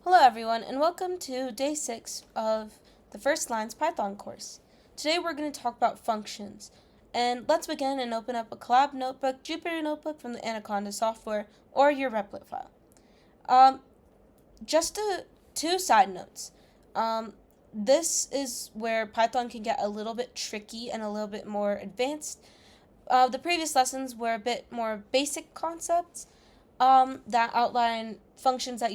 Hello everyone and welcome to day 6 of the First Lines Python course. Today we're going to talk about functions. And let's begin and open up a Collab notebook, Jupyter notebook from the Anaconda software, or your Replit file. Just two side notes. This is where Python can get a little bit tricky and a little bit more advanced. The previous lessons were a bit more basic concepts that outline functions that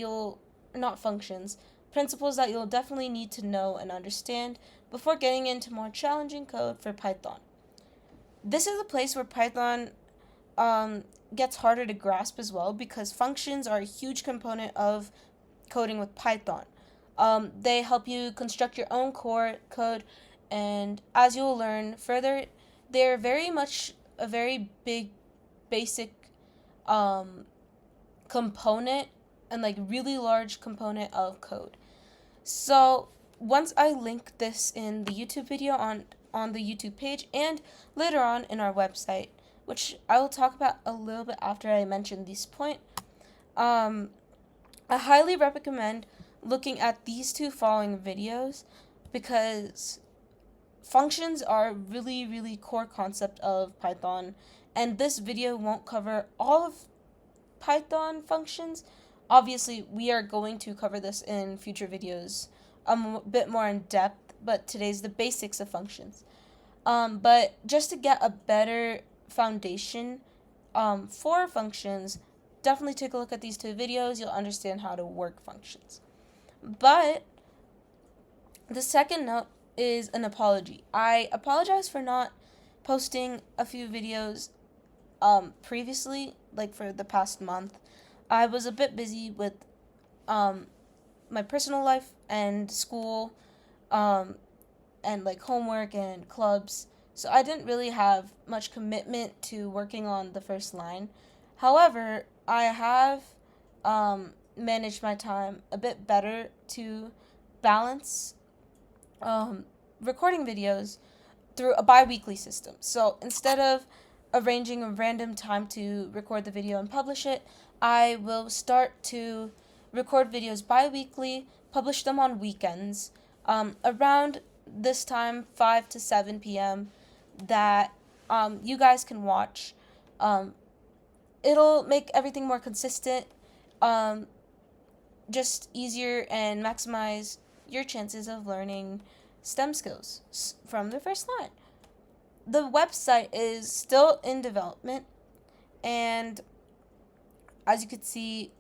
principles that you'll definitely need to know and understand before getting into more challenging code for Python. This is a place where Python gets harder to grasp as well because functions are a huge component of coding with Python. They help you construct your own core code, and as you'll learn further, they're very much a very big, basic component and really large component of code. So once I link this in the YouTube video on the YouTube page and later on in our website, which I will talk about a little bit after I mention this point, I highly recommend looking at these two following videos because functions are really core concept of Python, and this video won't cover all of Python functions. Obviously, we are going to cover this in future videos a bit more in depth, but today's the basics of functions. But just to get a better foundation for functions, definitely take a look at these two videos. You'll understand how to work functions. But the second note is an apology. I apologize for not posting a few videos previously, for the past month. I was a bit busy with my personal life and school and homework and clubs, so I didn't really have much commitment to working on the first line. However, I have managed my time a bit better to balance recording videos through a biweekly system. So instead of arranging a random time to record the video and publish it, I will start to record videos bi-weekly, publish them on weekends, around this time, 5 to 7 p.m., that you guys can watch. It'll make everything more consistent, just easier, and maximize your chances of learning STEM skills from the first line. The website is still in development, and as you can see,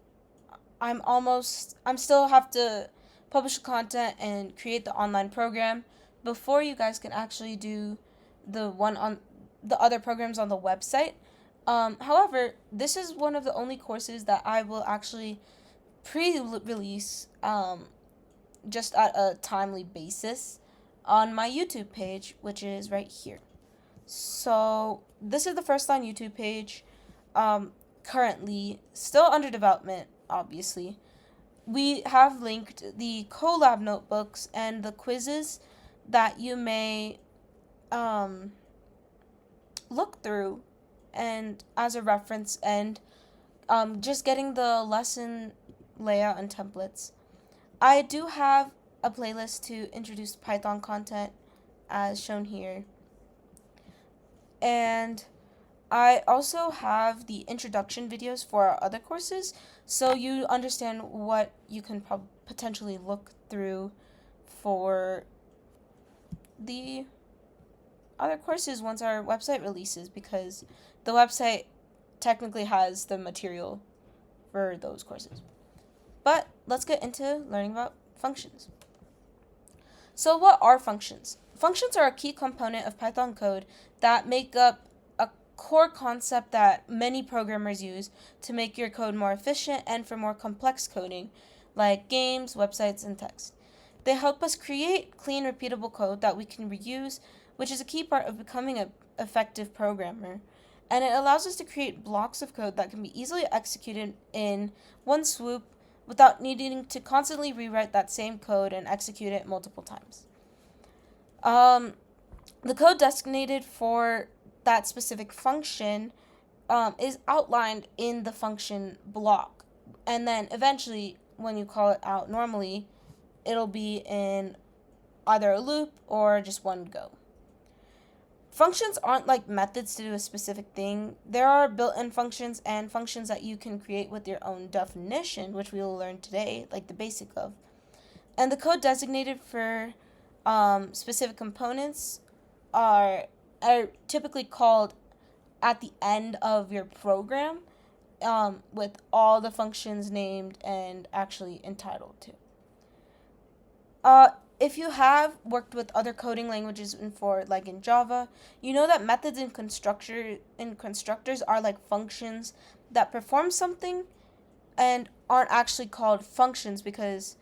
I'm still have to publish the content and create the online program before you guys can actually do the other programs on the website. However, this is one of the only courses that I will actually pre-release just at a timely basis on my YouTube page, which is right here. So this is the First Line YouTube page, currently still under development, obviously. We have linked the collab notebooks and the quizzes that you may look through and as a reference, and just getting the lesson layout and templates. I do have a playlist to introduce Python content as shown here. And I also have the introduction videos for our other courses, so you understand what you can potentially look through for the other courses once our website releases, because the website technically has the material for those courses. But let's get into learning about functions. So what are functions? Functions are a key component of Python code that make up a core concept that many programmers use to make your code more efficient and for more complex coding, like games, websites, and text. They help us create clean, repeatable code that we can reuse, which is a key part of becoming an effective programmer. And it allows us to create blocks of code that can be easily executed in one swoop without needing to constantly rewrite that same code and execute it multiple times. The code designated for that specific function is outlined in the function block, and then eventually when you call it out normally, it'll be in either a loop or just one go. Functions aren't like methods to do a specific thing. There are built-in functions and functions that you can create with your own definition, which we will learn today, like the basic of. And the code designated for specific components are typically called at the end of your program, with all the functions named and actually entitled to. If you have worked with other coding languages before, like in Java, you know that methods and constructors are like functions that perform something and aren't actually called functions because,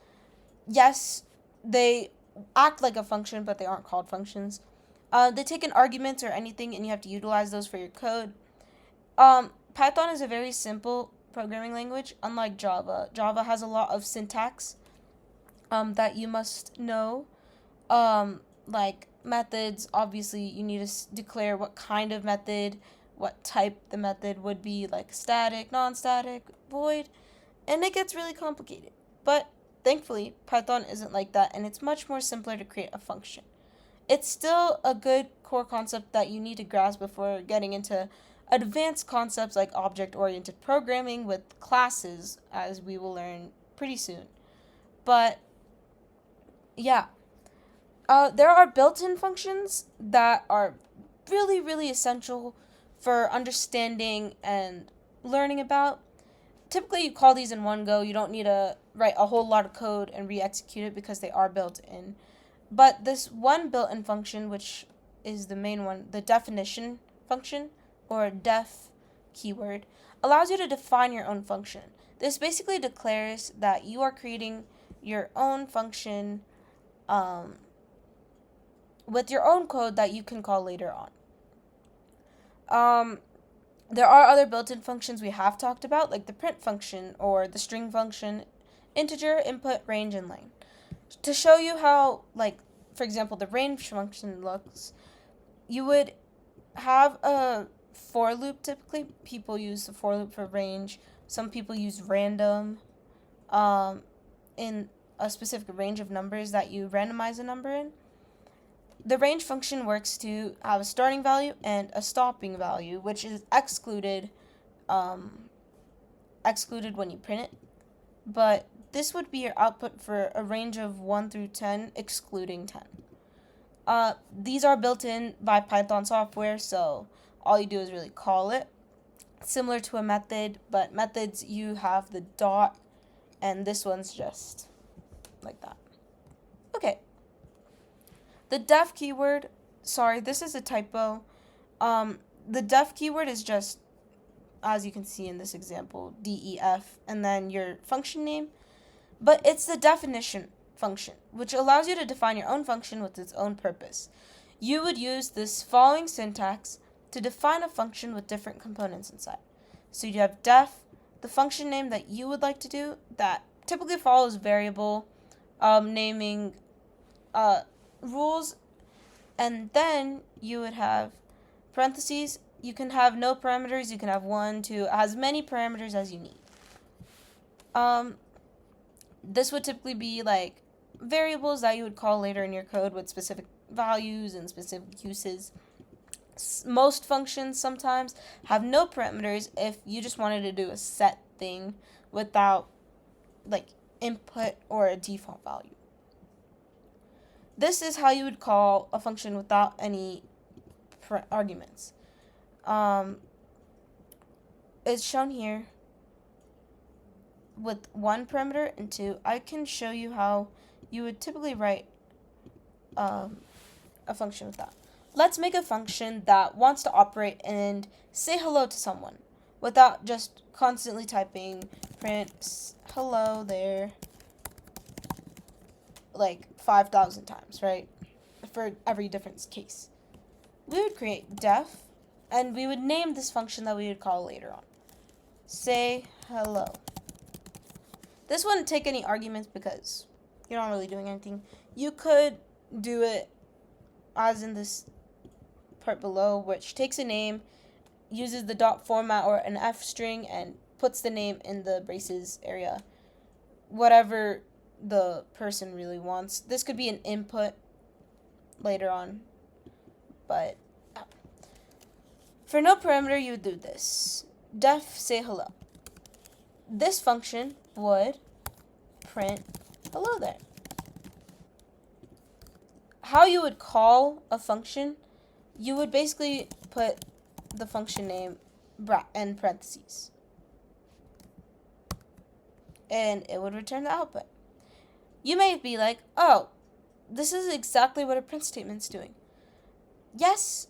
yes, they act like a function, but they aren't called functions. They take in arguments or anything, and you have to utilize those for your code. Python is a very simple programming language, unlike Java. Java has a lot of syntax that you must know. Like methods, obviously, you need to declare what kind of method, what type the method would be, like static, non-static, void, and it gets really complicated. But thankfully, Python isn't like that, and it's much more simpler to create a function. It's still a good core concept that you need to grasp before getting into advanced concepts like object-oriented programming with classes, as we will learn pretty soon. But yeah, there are built-in functions that are really, really essential for understanding and learning about. Typically, you call these in one go. You don't need to write a whole lot of code and re-execute it because they are built in. But this one built-in function, which is the main one, the definition function, or def keyword, allows you to define your own function. This basically declares that you are creating your own function with your own code that you can call later on. There are other built-in functions we have talked about, like the print function or the string function, integer, input, range, and length. To show you how, like, for example, the range function looks, you would have a for loop typically. People use the for loop for range. Some people use random in a specific range of numbers that you randomize a number in. The range function works to have a starting value and a stopping value, which is excluded when you print it. But this would be your output for a range of 1 through 10, excluding 10. These are built in by Python software, so all you do is really call it. Similar to a method, but methods, you have the dot, and this one's just like that. Okay. The def keyword, sorry, this is a typo. The def keyword is just, as you can see in this example, def, and then your function name. But it's the definition function, which allows you to define your own function with its own purpose. You would use this following syntax to define a function with different components inside. So you have def, the function name that you would like to do, that typically follows variable naming rules, and then you would have parentheses. You can have no parameters, you can have 1, 2, as many parameters as you need. This would typically be like variables that you would call later in your code with specific values and specific uses. Most functions sometimes have no parameters if you just wanted to do a set thing without like input or a default value. This is how you would call a function without any arguments. It's shown here with 1 parameter and 2. I can show you how you would typically write a function with that. Let's make a function that wants to operate and say hello to someone without just constantly typing print hello there like 5,000 times, right? For every different case. We would create def, and we would name this function that we would call later on. Say hello. This wouldn't take any arguments because you're not really doing anything. You could do it as in this part below, which takes a name, uses the dot format or an F string, and puts the name in the braces area. whatever the person really wants. This could be an input later on, but for no parameter, you would do this. Def say hello. This function would print hello there. How you would call a function, you would basically put the function name in parentheses. And it would return the output. You may be like, oh, this is exactly what a print statement's doing. Yes,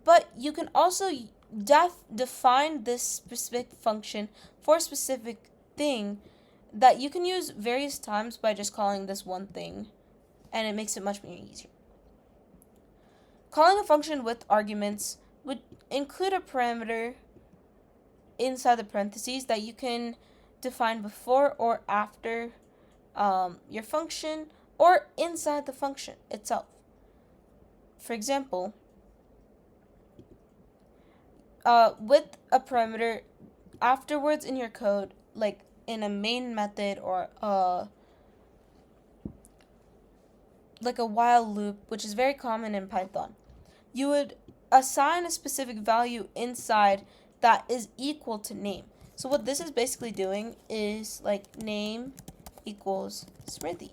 but you can also define this specific function for a specific thing that you can use various times by just calling this one thing, and it makes it much more easier. Calling a function with arguments would include a parameter inside the parentheses that you can define before or after your function or inside the function itself. For example, with a parameter afterwards in your code, like in a main method or like a while loop, which is very common in Python, you would assign a specific value inside that is equal to name. So what this is basically doing is like name equals Smriti,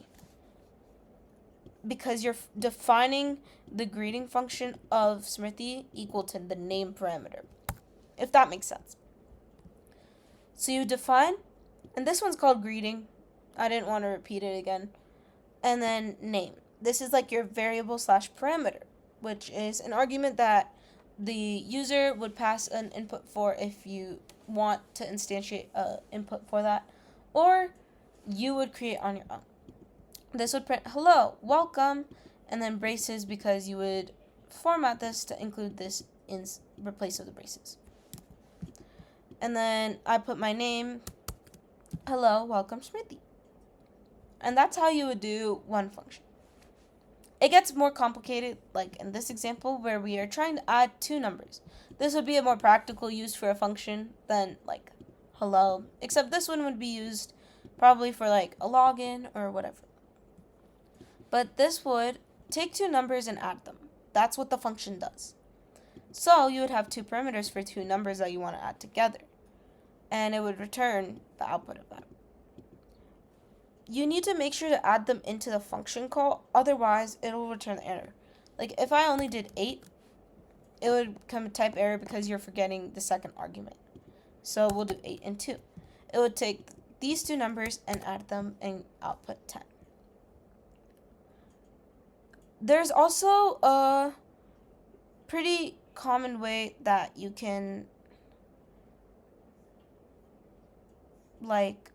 because you're defining the greeting function of Smriti equal to the name parameter, if that makes sense. So you define, and this one's called greeting. I didn't want to repeat it again. And then name. This is like your variable / parameter, which is an argument that the user would pass an input for if you want to instantiate an input for that, or you would create on your own. This would print hello, welcome, and then braces, because you would format this to include this in replace of the braces. And then I put my name, hello, welcome, Smriti. And that's how you would do one function. It gets more complicated, like in this example where we are trying to add two numbers. This would be a more practical use for a function than like hello, except this one would be used probably for like a login or whatever. But this would take two numbers and add them. That's what the function does. So you would have two parameters for two numbers that you want to add together, and it would return the output of that. You need to make sure to add them into the function call, otherwise it will return the error. Like if I only did 8, it would come a type error because you're forgetting the second argument. So we'll do 8 and 2. It would take these two numbers and add them and output 10. There's also a pretty common way that you can like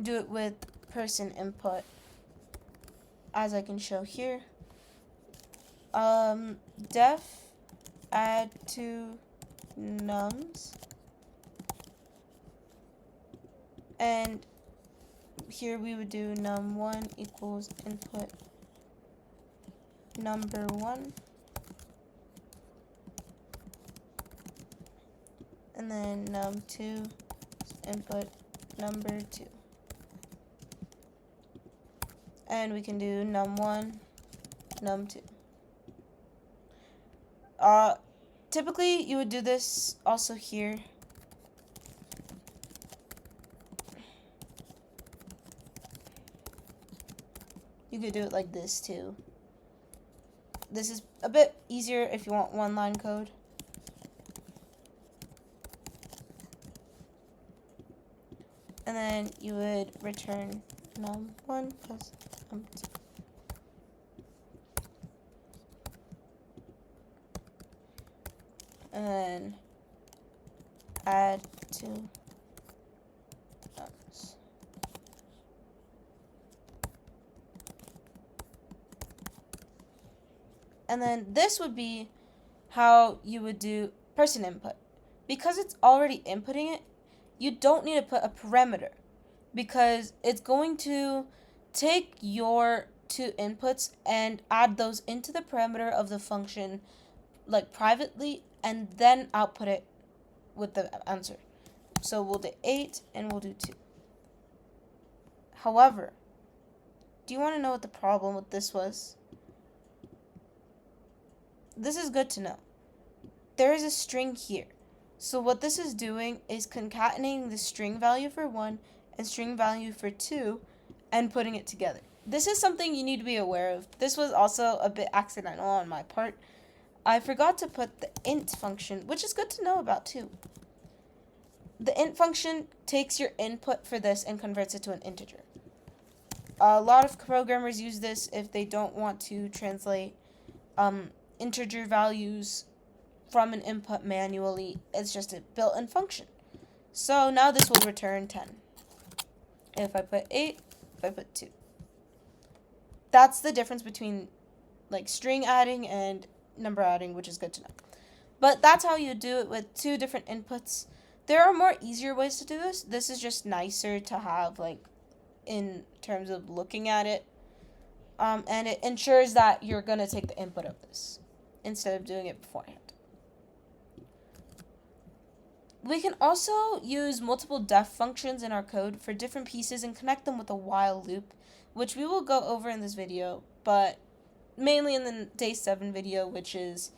do it with person input, as I can show here. Def add to nums, and here we would do num1 equals input number 1, and then num2 input number 2. And we can do num1, num2. Typically, you would do this also here. You could do it like this too. This is a bit easier if you want one-line code. And then you would return num1 plus num2. And then add to nums. And then this would be how you would do person input. Because it's already inputting it, you don't need to put a parameter, because it's going to take your two inputs and add those into the parameter of the function like privately, and then output it with the answer. So we'll do 8 and we'll do 2. However, do you want to know what the problem with this was? This is good to know. There is a string here. So what this is doing is concatenating the string value for 1 and string value for 2 and putting it together. This is something you need to be aware of. This was also a bit accidental on my part. I forgot to put the int function, which is good to know about too. The int function takes your input for this and converts it to an integer. A lot of programmers use this if they don't want to translate integer values from an input manually. It's just a built-in function. So now this will return 10. If I put 8, if I put 2. That's the difference between like string adding and number adding, which is good to know. But that's how you do it with 2 different inputs. There are more easier ways to do this. This is just nicer to have, like, in terms of looking at it. And it ensures that you're going to take the input of this instead of doing it beforehand. We can also use multiple def functions in our code for different pieces and connect them with a while loop, which we will go over in this video, but mainly in the day 7 video, which is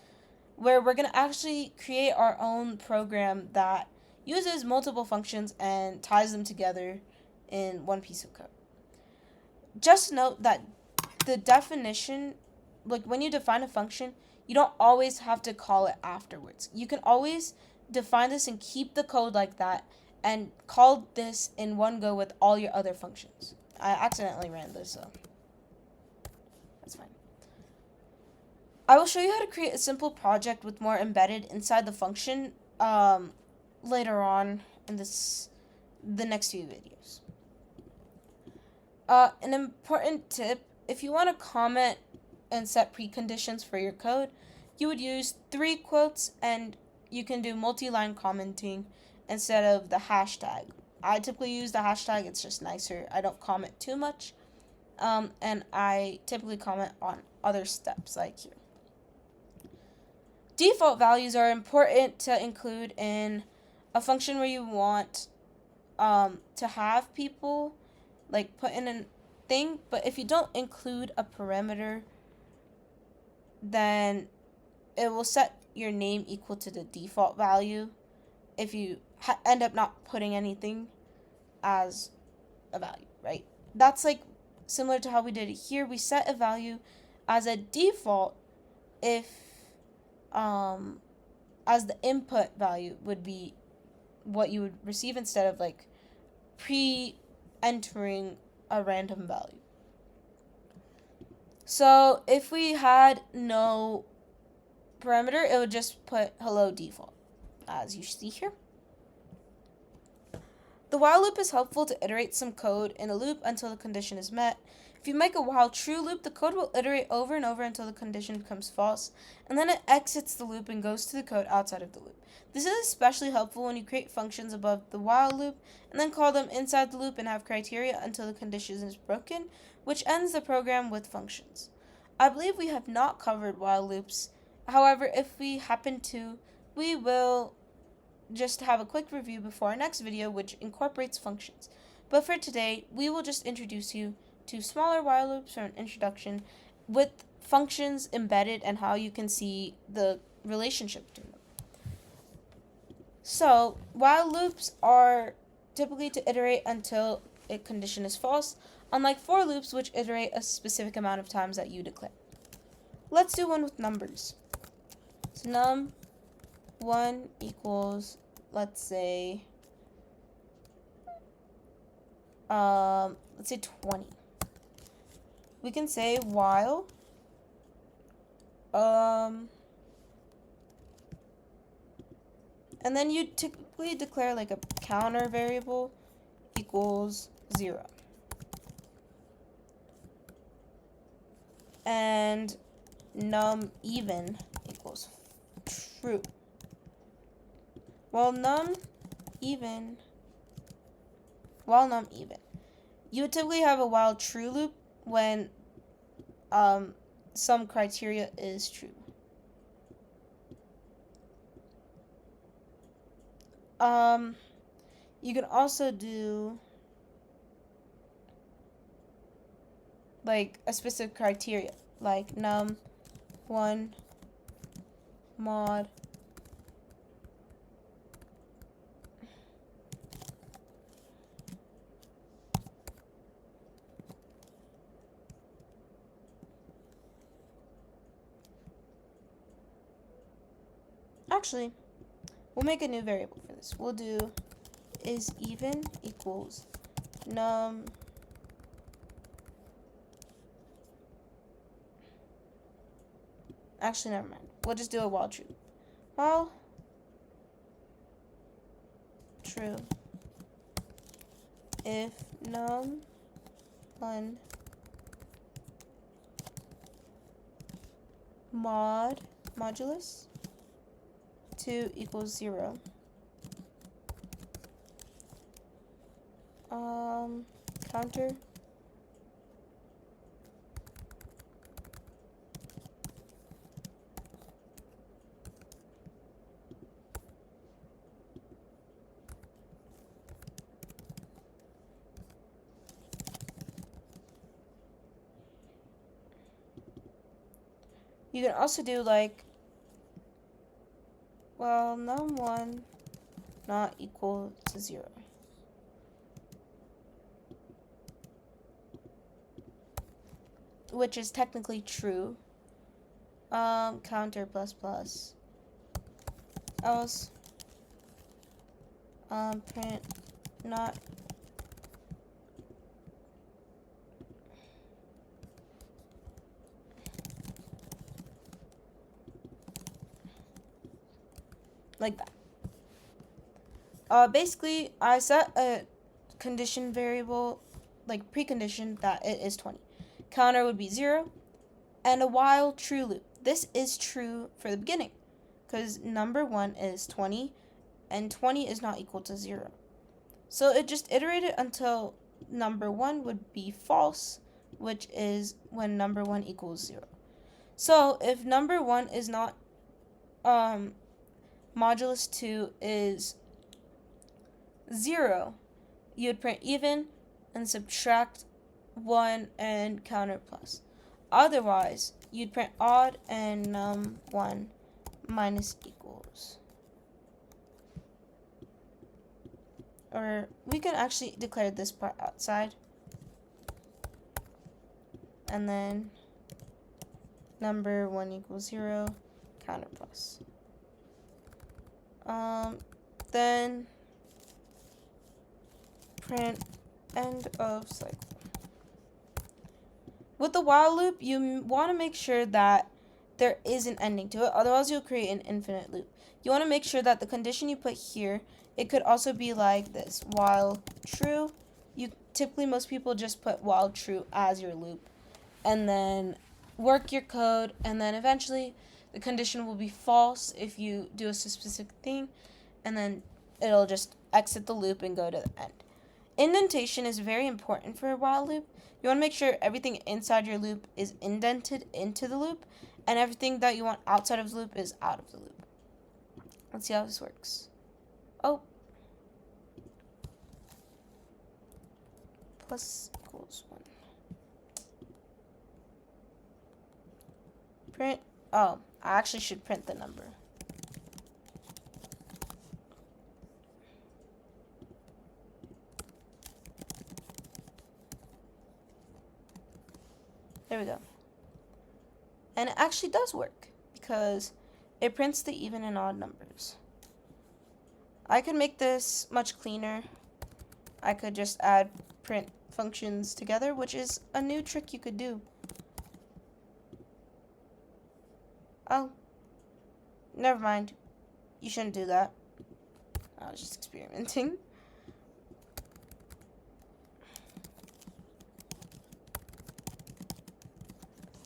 where we're going to actually create our own program that uses multiple functions and ties them together in one piece of code. Just note that the definition, like when you define a function, you don't always have to call it afterwards. You can always define this and keep the code like that and call this in one go with all your other functions. I accidentally ran this, so that's fine. I will show you how to create a simple project with more embedded inside the function later on in the next few videos. An important tip, if you want to comment and set preconditions for your code, you would use 3 quotes, and you can do multi-line commenting instead of the hashtag. I typically use the hashtag, it's just nicer. I don't comment too much, and I typically comment on other steps like here. Default values are important to include in a function where you want to have people like put in a thing, but if you don't include a parameter, then it will set your name equal to the default value if you end up not putting anything as a value, right? That's like similar to how we did it here. We set a value as a default if as the input value would be what you would receive instead of like pre-entering a random value. So if we had no parameter, it would just put hello default, as you see here. The while loop is helpful to iterate some code in a loop until the condition is met. If you make a while true loop, the code will iterate over and over until the condition becomes false, and then it exits the loop and goes to the code outside of the loop. This is especially helpful when you create functions above the while loop and then call them inside the loop and have criteria until the condition is broken, which ends the program with functions. I believe we have not covered while loops. However, if we happen to, we will just have a quick review before our next video, which incorporates functions. But for today, we will just introduce you to smaller while loops for an introduction with functions embedded and how you can see the relationship between them. So, while loops are typically to iterate until a condition is false, unlike for loops which iterate a specific amount of times that you declare. Let's do one with numbers. So num1 equals, let's say 20. We can say while and then you typically declare like a counter variable equals 0. And num even equals true. While num even, you would typically have a while true loop when some criteria is true. You can also do like a specific criteria, like num1 mod actually, we'll make a new variable for this. We'll do is even equals num actually never mind. We'll just do a while true. While true if num1 modulus 2 equals 0. Counter you can also do like, well, num1 not equal to 0. Which is technically true. Counter plus plus. Else print not like that. Basically, I set a condition variable, like precondition, that it is 20. Counter would be 0, and a while true loop. This is true for the beginning, because number 1 is 20, and 20 is not equal to 0. So it just iterated until number 1 would be false, which is when number 1 equals 0. So if number 1 is not, modulus 2 is 0, you would print even and subtract 1 and counter plus. Otherwise, you'd print odd and num1 minus equals. Or we can actually declare this part outside. And then number 1 equals 0, counter plus. Then print end of cycle. With the while loop, you want to make sure that there is an ending to it, otherwise you'll create an infinite loop. You want to make sure that the condition you put here, it could also be like this, while true. Typically most people just put while true as your loop, and then work your code, and then eventually the condition will be false if you do a specific thing, and then it'll just exit the loop and go to the end. Indentation is very important for a while loop. You want to make sure everything inside your loop is indented into the loop, and everything that you want outside of the loop is out of the loop. Let's see how this works. Oh. Plus equals 1. Print. Oh, I actually should print the number. There we go. And it actually does work because it prints the even and odd numbers. I could make this much cleaner. I could just add print functions together, which is a new trick you could do. Oh, never mind. You shouldn't do that. I was just experimenting.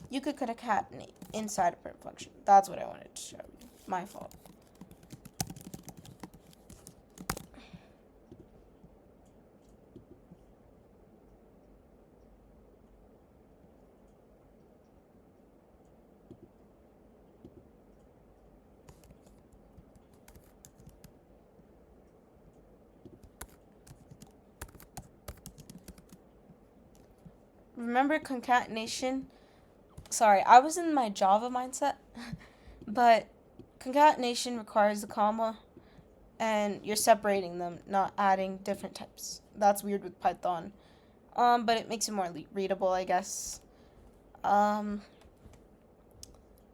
You could concatenate inside a print function. That's what I wanted to show you. My fault. remember concatenation. Sorry, I was in my Java mindset, but concatenation requires a comma, and you're separating them, not adding different types. That's weird with Python, but it makes it more readable, I guess. Um,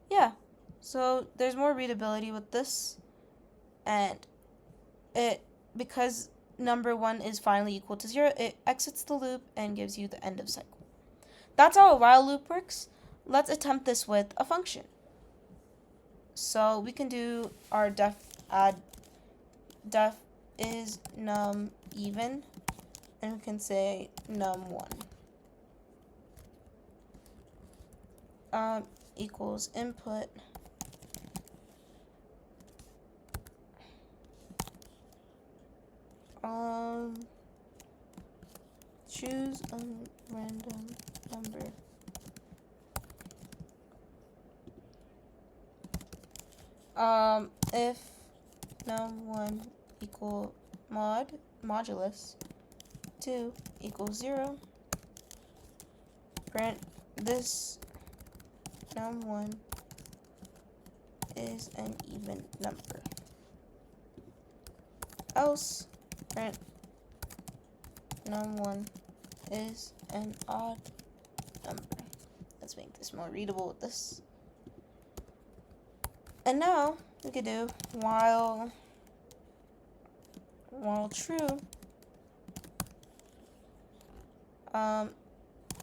yeah, so there's more readability with this, and it because number 1 is finally equal to 0, it exits the loop and gives you the end of cycle. That's how a while loop works. Let's attempt this with a function. So we can do our def is num even, and we can say num1 equals input choose a random number if num1 equal modulus 2 equals 0, print this num1 is an even number. Else, print num1 is an odd number. Let's make this more readable with this. And now we could do while true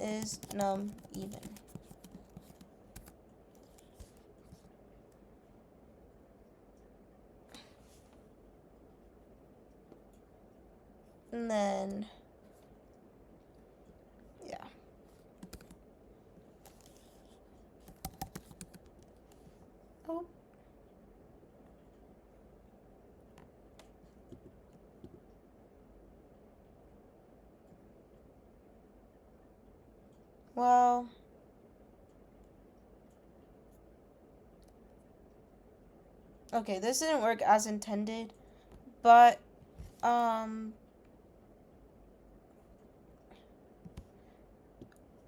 is num even. And then, yeah. Oh. Well, okay, this didn't work as intended, but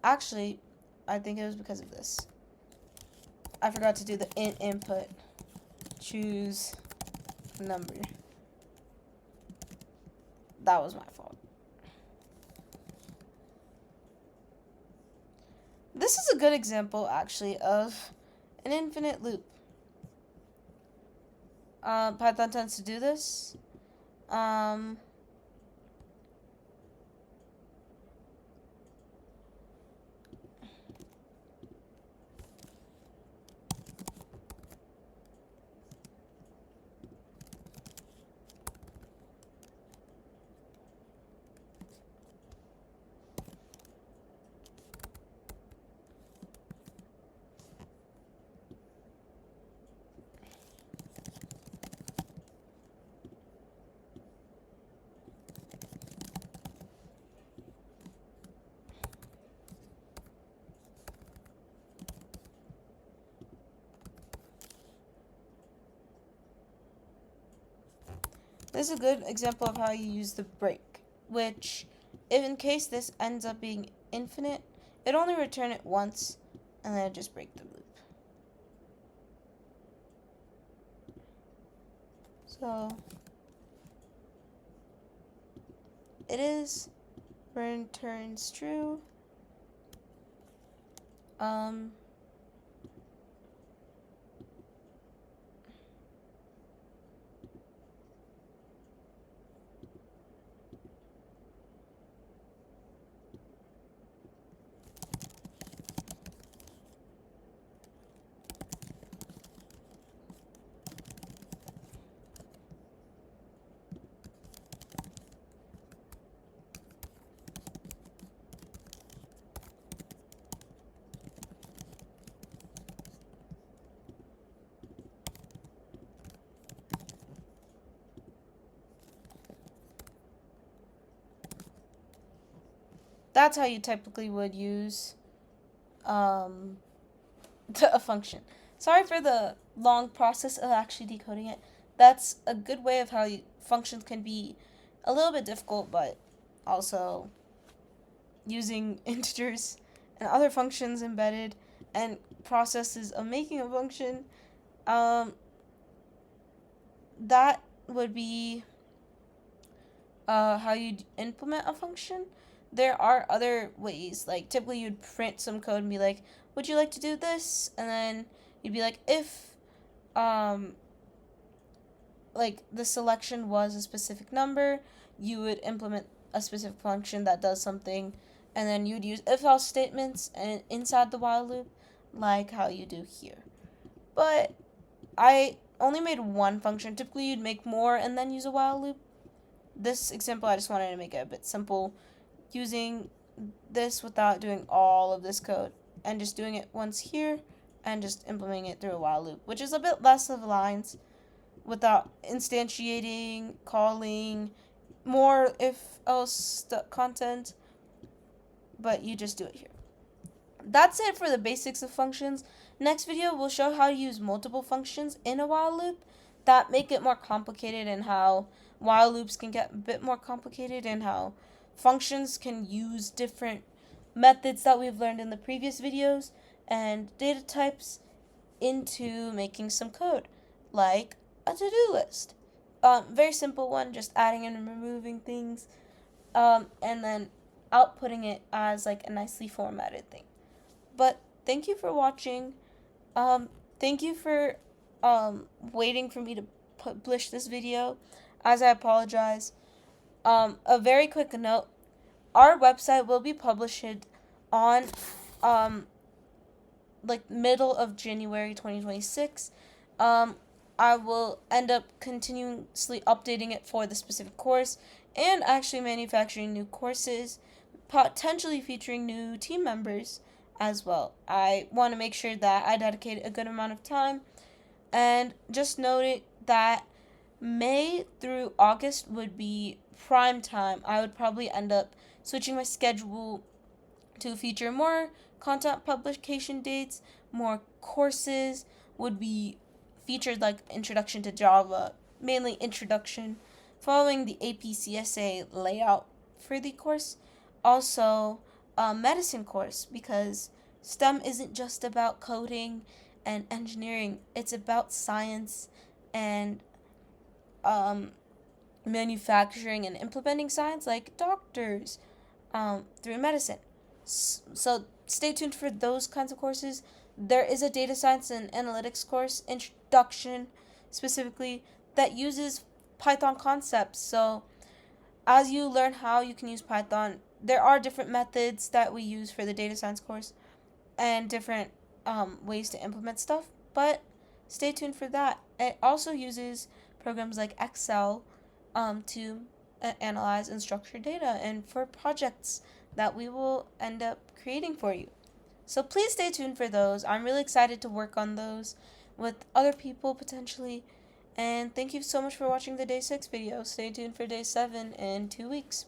actually, I think it was because of this. I forgot to do the input choose number. That was my fault. This is a good example, actually, of an infinite loop. Python tends to do this. This is a good example of how you use the break, which, if in case this ends up being infinite, it only return it once, and then it just break the loop. So it is returns true. That's how you typically would use a function. Sorry for the long process of actually decoding it. That's a good way of how functions can be a little bit difficult, but also using integers and other functions embedded and processes of making a function. Um, that would be how you'd implement a function. There are other ways, like typically you'd print some code and be like, would you like to do this? And then you'd be like, if um, like the selection was a specific number, you would implement a specific function that does something, and then you'd use if else statements and inside the while loop, like how you do here. But I only made one function. Typically you'd make more and then use a while loop. This example, I just wanted to make it a bit simple, using this without doing all of this code and just doing it once here and just implementing it through a while loop, which is a bit less of lines without instantiating, calling, more if else content, but you just do it here. That's it for the basics of functions. Next video will show how to use multiple functions in a while loop that make it more complicated, and how while loops can get a bit more complicated, and how functions can use different methods that we've learned in the previous videos and data types into making some code, like a to-do list. Very simple one, just adding and removing things, and then outputting it as like a nicely formatted thing. But thank you for watching. Thank you for waiting for me to publish this video, as I apologize. A very quick note, our website will be published on like middle of January 2026. I will end up continuously updating it for the specific course and actually manufacturing new courses, potentially featuring new team members as well. I want to make sure that I dedicate a good amount of time, and just note that May through August would be prime time. I would probably end up switching my schedule to feature more content publication dates, more courses would be featured, like Introduction to Java, mainly Introduction, following the APCSA layout for the course. Also, a medicine course, because STEM isn't just about coding and engineering, it's about science and manufacturing and implementing science, like doctors, through medicine. So stay tuned for those kinds of courses. There is a data science and analytics course, Introduction specifically, that uses Python concepts. So as you learn how you can use Python, there are different methods that we use for the data science course and different ways to implement stuff. But stay tuned for that. It also uses programs like Excel to analyze and structure data, and for projects that we will end up creating for you. So please stay tuned for those. I'm really excited to work on those with other people potentially. And thank you so much for watching the day 6 video. Stay tuned for day 7 in 2 weeks.